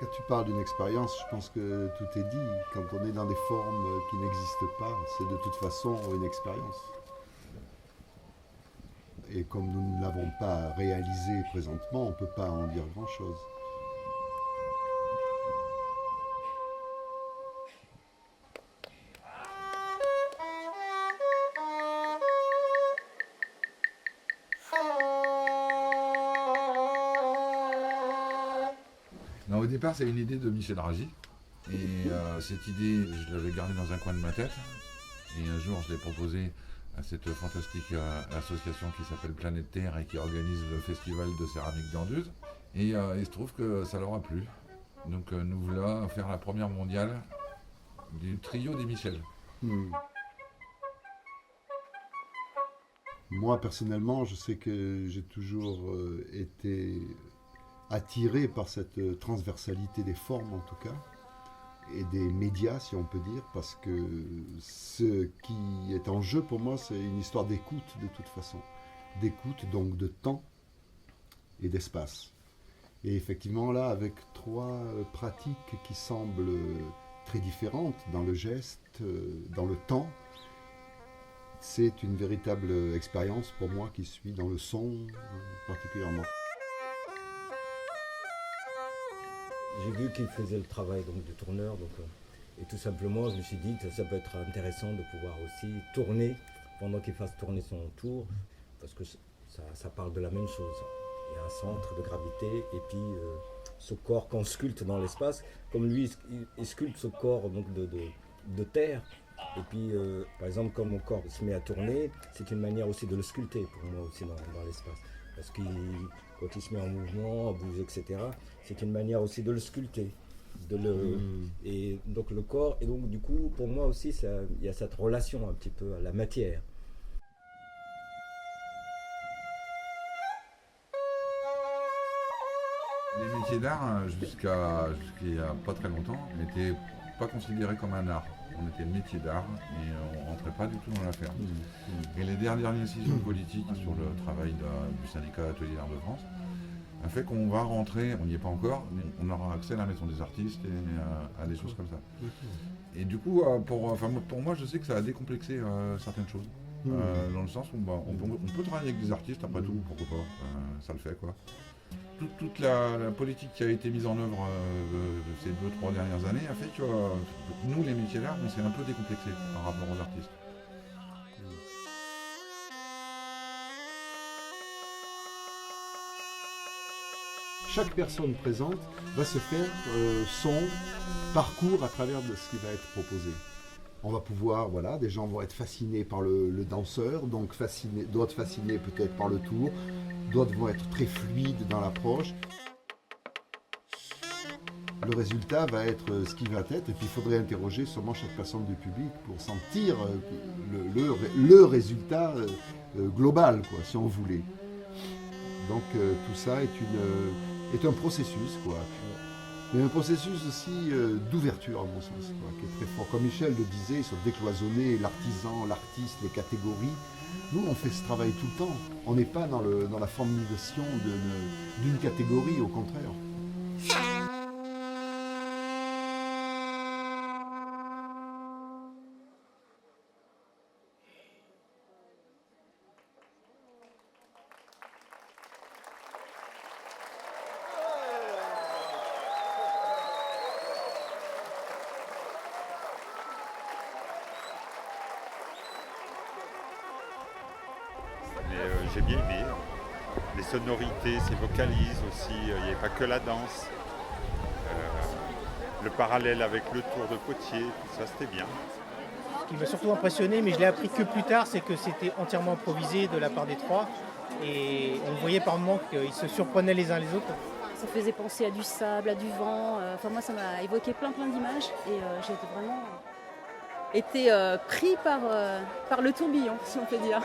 Quand tu parles d'une expérience, je pense que tout est dit. Quand on est dans des formes qui n'existent pas, c'est de toute façon une expérience. Et comme nous ne l'avons pas réalisé présentement, on ne peut pas en dire grand-chose. Non, au départ, c'est une idée de Michel Ragy. Et cette idée, je l'avais gardée dans un coin de ma tête. Et un jour, je l'ai proposée à cette fantastique association qui s'appelle Planète Terre et qui organise le festival de céramique d'Anduze. Et il se trouve que ça leur a plu. Donc nous voulons faire la première mondiale du trio des Michel. Moi, personnellement, je sais que j'ai toujours été attiré par cette transversalité des formes, en tout cas, et des médias, si on peut dire, parce que ce qui est en jeu pour moi, c'est une histoire d'écoute, de toute façon. D'écoute, donc de temps et d'espace. Et effectivement, là, avec trois pratiques qui semblent très différentes dans le geste, dans le temps, c'est une véritable expérience pour moi qui suis dans le son particulièrement. J'ai vu qu'il faisait le travail donc, de tourneur, et tout simplement je me suis dit que ça peut être intéressant de pouvoir aussi tourner pendant qu'il fasse tourner son tour, parce que ça parle de la même chose. Il y a un centre de gravité et puis ce corps qu'on sculpte dans l'espace, comme lui il sculpte ce corps donc, de terre. Et puis, par exemple, quand mon corps se met à tourner, c'est une manière aussi de le sculpter pour moi aussi dans l'espace. Parce que quand il se met en mouvement, à bouger, etc., c'est une manière aussi de le sculpter. Et donc le corps, et donc du coup, pour moi aussi, il y a cette relation un petit peu à la matière. Les métiers d'art, jusqu'à il n'y a pas très longtemps, n'étaient pas considérés comme un art. On était métier d'art et on ne rentrait pas du tout dans la ferme. Et les dernières décisions politiques sur le travail du syndicat Atelier d'Art de France a fait qu'on va rentrer, on n'y est pas encore, mais on aura accès à la maison des artistes et à des choses comme ça. Et du coup, pour moi, je sais que ça a décomplexé certaines choses. Dans le sens où on peut travailler avec des artistes, après tout, pourquoi pas, ça le fait quoi. Toute la politique qui a été mise en œuvre ces 2-3 dernières années a fait que nous, les métiers d'art, on s'est un peu décomplexé par rapport aux artistes. Chaque personne présente va se faire son parcours à travers de ce qui va être proposé. On va pouvoir, voilà, des gens vont être fascinés par le danseur, donc d'autres fascinés peut-être par le tour, d'autres vont être très fluides dans l'approche. Le résultat va être ce qui va être, et puis il faudrait interroger sûrement chaque personne du public pour sentir le résultat global, quoi, si on voulait. Donc tout ça est un processus, quoi. Mais un processus aussi d'ouverture, à mon sens, quoi, qui est très fort. Comme Michel le disait, sur décloisonner l'artisan, l'artiste, les catégories. Nous, on fait ce travail tout le temps. On n'est pas dans la formalisation d'une catégorie, au contraire. Mais j'ai bien aimé. Les sonorités, ses vocalises aussi, il n'y avait pas que la danse. Le parallèle avec le tour de Potier, tout ça c'était bien. Ce qui m'a surtout impressionné, mais je l'ai appris que plus tard, c'est que c'était entièrement improvisé de la part des trois. Et on voyait par moments qu'ils se surprenaient les uns les autres. Ça faisait penser à du sable, à du vent. Moi, ça m'a évoqué plein d'images. Et j'ai vraiment été pris par le tourbillon, si on peut dire.